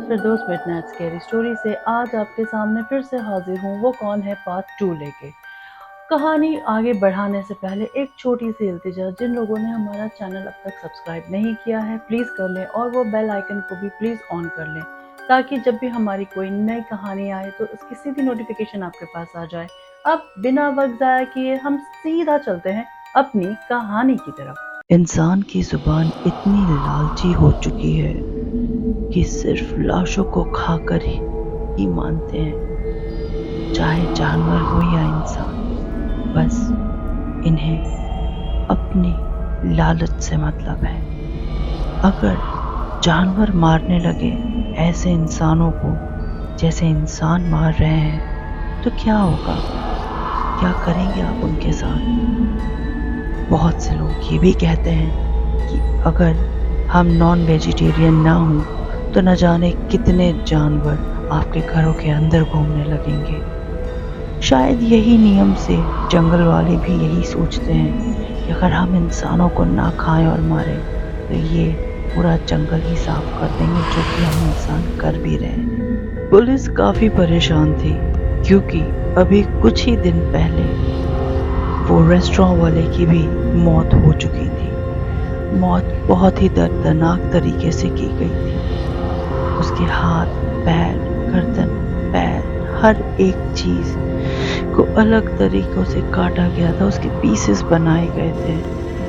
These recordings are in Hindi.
फिरदौस मिडनाइट स्कैरी स्टोरी से आज आपके सामने फिर से हाजिर हूँ। वो कौन है पार्ट 2 लेके। कहानी आगे बढ़ाने से पहले एक छोटी सी इल्तिजा, जिन लोगों ने हमारा चैनल अब तक सब्सक्राइब नहीं किया है प्लीज़ कर लें और वो बेल आइकन को भी प्लीज़ ऑन कर लें, ताकि जब भी हमारी कोई नई कहानी आए तो इसकी सीधी नोटिफिकेशन आपके पास आ जाए। अब बिना वक्त ज़ाया किए हम सीधा चलते हैं अपनी कहानी की तरफ। इंसान की जुबान इतनी लालची हो चुकी है कि सिर्फ लाशों को खाकर ही मानते हैं, चाहे जानवर हो या इंसान। बस इन्हें अपनी लालच से मतलब है। अगर जानवर मारने लगे ऐसे इंसानों को जैसे इंसान मार रहे हैं तो क्या होगा? क्या करेंगे आप उनके साथ? बहुत से लोग ये भी कहते हैं कि अगर हम नॉन वेजिटेरियन ना हों तो न जाने कितने जानवर आपके घरों के अंदर घूमने लगेंगे। शायद यही नियम से जंगल वाले भी यही सोचते हैं कि अगर हम इंसानों को ना खाएं और मारें तो ये पूरा जंगल ही साफ कर देंगे, जो कि हम इंसान कर भी रहे हैं। पुलिस काफ़ी परेशान थी क्योंकि अभी कुछ ही दिन पहले वो रेस्टोरेंट वाले की भी मौत हो चुकी थी। मौत बहुत ही दर्दनाक तरीके से की गई थी। उसके हाथ, पैर, गर्दन, पैर, हर एक चीज़ को अलग तरीकों से काटा गया था। उसके पीसेस बनाए गए थे।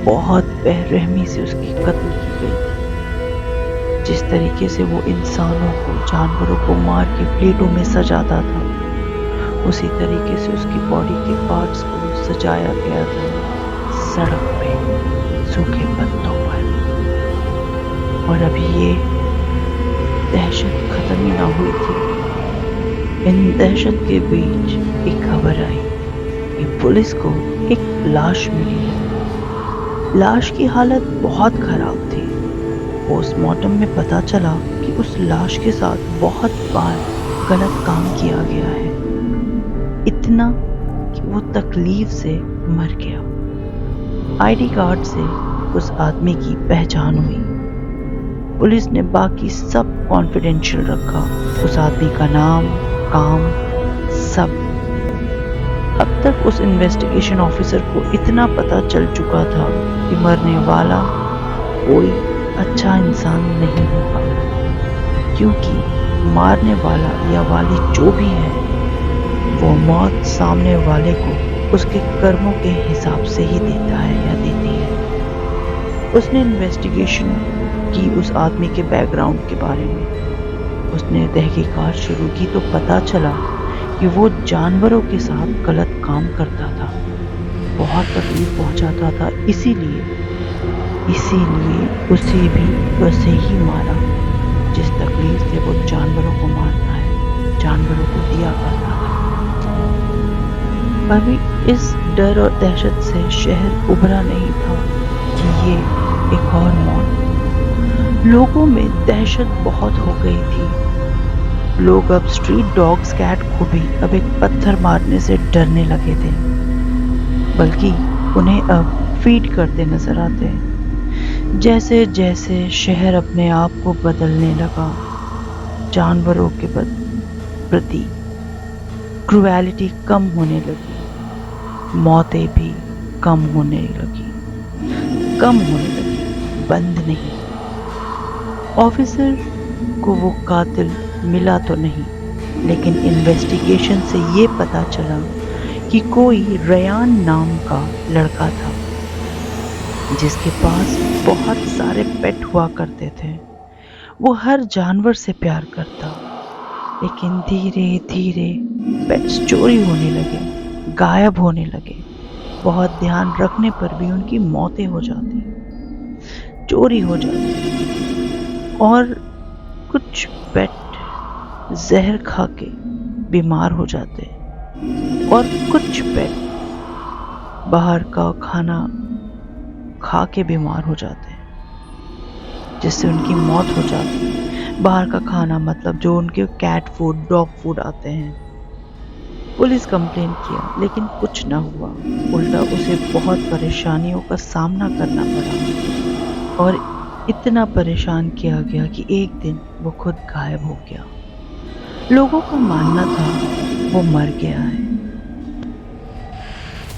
बहुत बेरहमी से उसकी कत्ल की गई थी। जिस तरीके से वो इंसानों को, जानवरों को मार के प्लेटों में सजाता था, उसी तरीके से उसकी बॉडी के पार्ट्स को सजाया गया था सड़क पे, सूखे पत्तों पर। और अभी ये दहशत खत्म ही ना हुई थी। इन दहशत के बीच एक खबर आई कि पुलिस को एक लाश मिली है। लाश की हालत बहुत खराब थी। पोस्टमार्टम में पता चला कि उस लाश के साथ बहुत बार गलत काम किया गया है, इतना कि वो तकलीफ से मर गया। आईडी कार्ड से उस आदमी की पहचान हुई। पुलिस ने बाकी सब कॉन्फिडेंशियल रखा, उस आदमी का नाम, काम, सब। अब तक उस इन्वेस्टिगेशन ऑफिसर को इतना पता चल चुका था कि मरने वाला कोई अच्छा इंसान नहीं होगा, क्योंकि मारने वाला या वाली जो भी है वो मौत सामने वाले को उसके कर्मों के हिसाब से ही देता है या देती है। उसने इन्वेस्टिगेशन की उस आदमी के बैकग्राउंड के बारे में। उसने तहकीकात शुरू की तो पता चला कि वो जानवरों के साथ गलत काम करता था, बहुत तकलीफ पहुंचाता था। इसीलिए उसे भी वैसे ही मारा जिस तकलीफ से वो जानवरों को मारता है, जानवरों को दिया करता था। अभी इस डर और दहशत से शहर उभरा नहीं था कि ये एक और मौत। लोगों में दहशत बहुत हो गई थी। लोग अब स्ट्रीट डॉग्स, कैट को भी अब एक पत्थर मारने से डरने लगे थे, बल्कि उन्हें अब फीड करते नजर आते हैं। जैसे जैसे शहर अपने आप को बदलने लगा, जानवरों के प्रति क्रूएलिटी कम होने लगी, मौतें भी कम होने लगी, बंद नहीं। ऑफिसर को वो कातिल मिला तो नहीं, लेकिन इन्वेस्टिगेशन से ये पता चला कि कोई रयान नाम का लड़का था जिसके पास बहुत सारे पेट हुआ करते थे। वो हर जानवर से प्यार करता, लेकिन धीरे धीरे पेट्स चोरी होने लगे, गायब होने लगे। बहुत ध्यान रखने पर भी उनकी मौतें हो जाती, चोरी हो जाती। और कुछ पेट जहर खा के बीमार हो जाते, और कुछ पेट बाहर का खाना खा के बीमार हो जाते, जिससे उनकी मौत हो जाती। बाहर का खाना मतलब जो उनके कैट फूड, डॉग फूड आते हैं। पुलिस कंप्लेन किया लेकिन कुछ न हुआ, उल्टा उसे बहुत परेशानियों का सामना करना पड़ा। और इतना परेशान किया गया कि एक दिन वो खुद गायब हो गया। लोगों का मानना था वो मर गया है।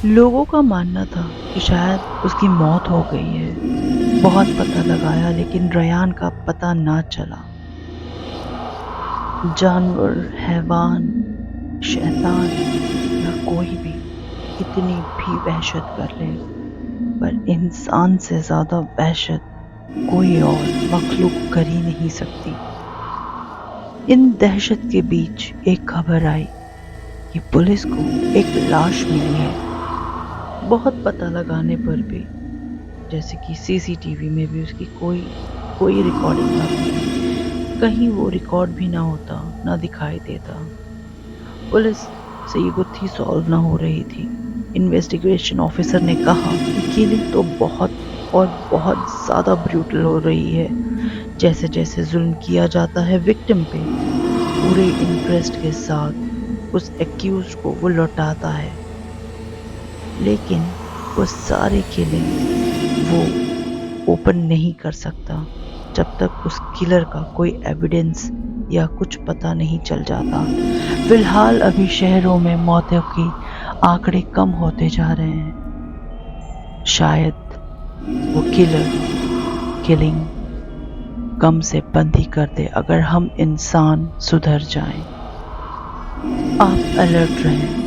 लोगों का मानना था कि शायद उसकी मौत हो गई है। बहुत पता लगाया लेकिन रेयान का पता ना चला। जानवर, हैवान, शैतान या कोई भी कितनी भी वहशत कर ले, पर इंसान से ज़्यादा वहशत कोई और मखलूक कर ही नहीं सकती। इन दहशत के बीच एक खबर आई कि पुलिस को एक लाश मिली है। बहुत पता लगाने पर भी, जैसे कि सीसीटीवी में भी उसकी कोई कोई रिकॉर्डिंग ना थी। कहीं वो रिकॉर्ड भी ना होता, ना दिखाई देता। पुलिस से ये गुत्थी सॉल्व ना हो रही थी। इन्वेस्टिगेशन ऑफिसर ने कहा कि किलिंग तो बहुत और बहुत ज़्यादा ब्रूटल हो रही है। जैसे जैसे जुल्म किया जाता है विक्टिम पे, पूरे इंटरेस्ट के साथ उस एक्यूज को वो लौटाता है। लेकिन वो सारे किलिंग वो ओपन नहीं कर सकता जब तक उस किलर का कोई एविडेंस या कुछ पता नहीं चल जाता। फिलहाल अभी शहरों में मौतों के आंकड़े कम होते जा रहे हैं। शायद वो किलिंग कम से बंद ही कर दे अगर हम इंसान सुधर जाएं। आप अलर्ट रहें।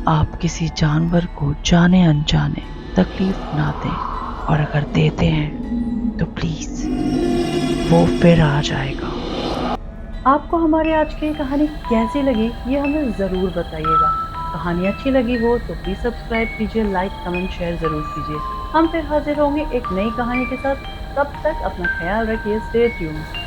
आप किसी जानवर को जाने अनजाने तकलीफ ना दें, और अगर देते हैं तो प्लीज वो फिर आ जाएगा। आपको हमारी आज की कहानी कैसी लगी ये हमें ज़रूर बताइएगा। कहानी अच्छी लगी हो तो प्लीज़ सब्सक्राइब कीजिए, लाइक कमेंट शेयर ज़रूर कीजिए। हम फिर हाजिर होंगे एक नई कहानी के साथ। तब तक अपना ख्याल रखिए। Stay tuned.